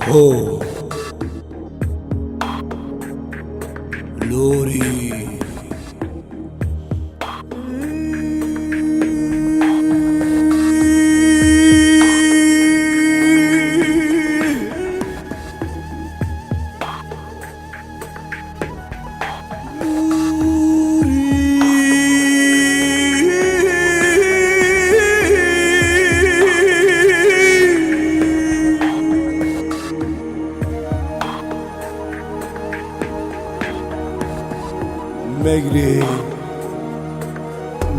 هو لوري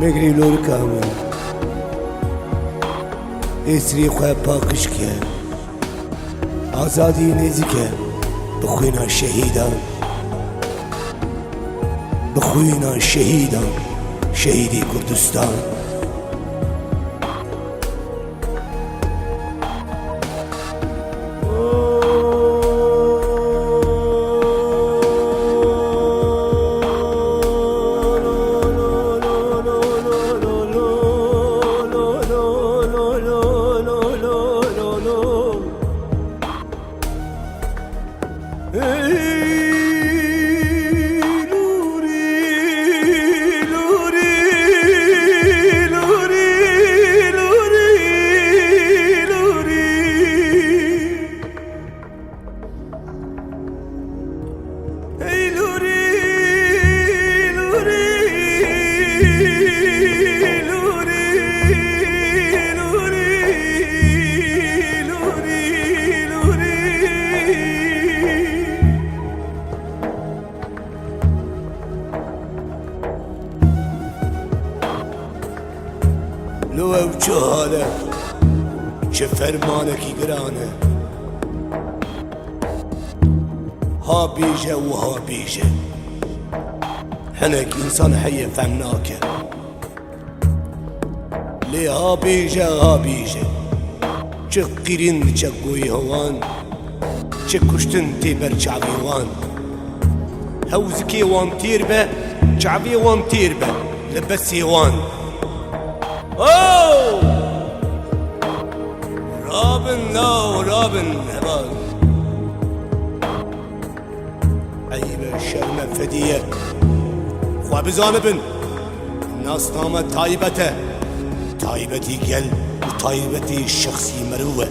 مگری لور کامل اسری خواه پاکش که آزادی نزیکه بخوینا شهیدان بخوینا شهیدان شهیدی کردستان لو او چه حاله چه فرمانکی گرانه ها بیجه و ها بیجه هنک انسان حی فهمناکه لی ها بیجه چه قیرین چه گوی هوان چه کشتن تی بر چعبی وان هوزکی وان تیر به چعبی وان تیر به لبسی وان Oh! Robin heval عیب شرم فدیه خواه بزانه بن ناسنامه تایبتی گل و تایبتی شخصی مروه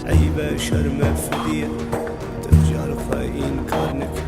عيبة شرمة فدية ترجع رفاين كارنك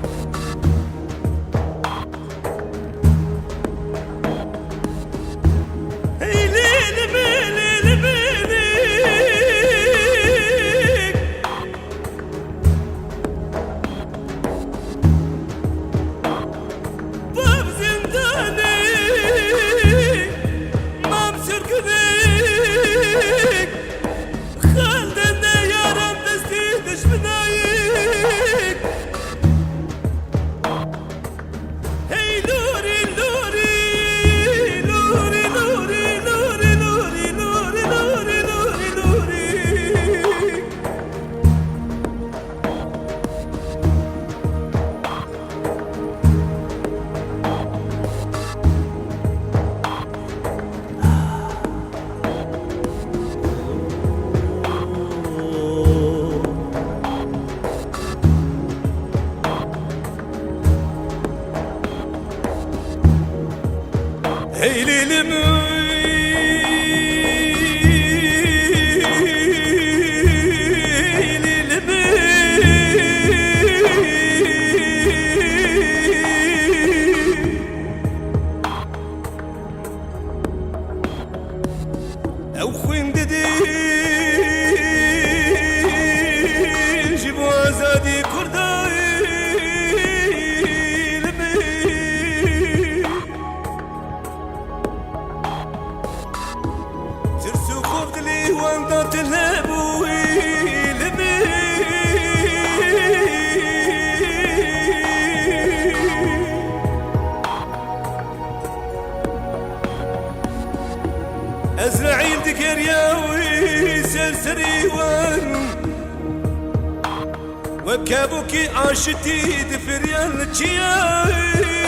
ددي جيبوا ازادي كرداي لمي ترسو خوفت لي وانت تلهبو لمي أزرعيل دكرياوي سرسري وان وكابوكي عاشتي دفريال تشياي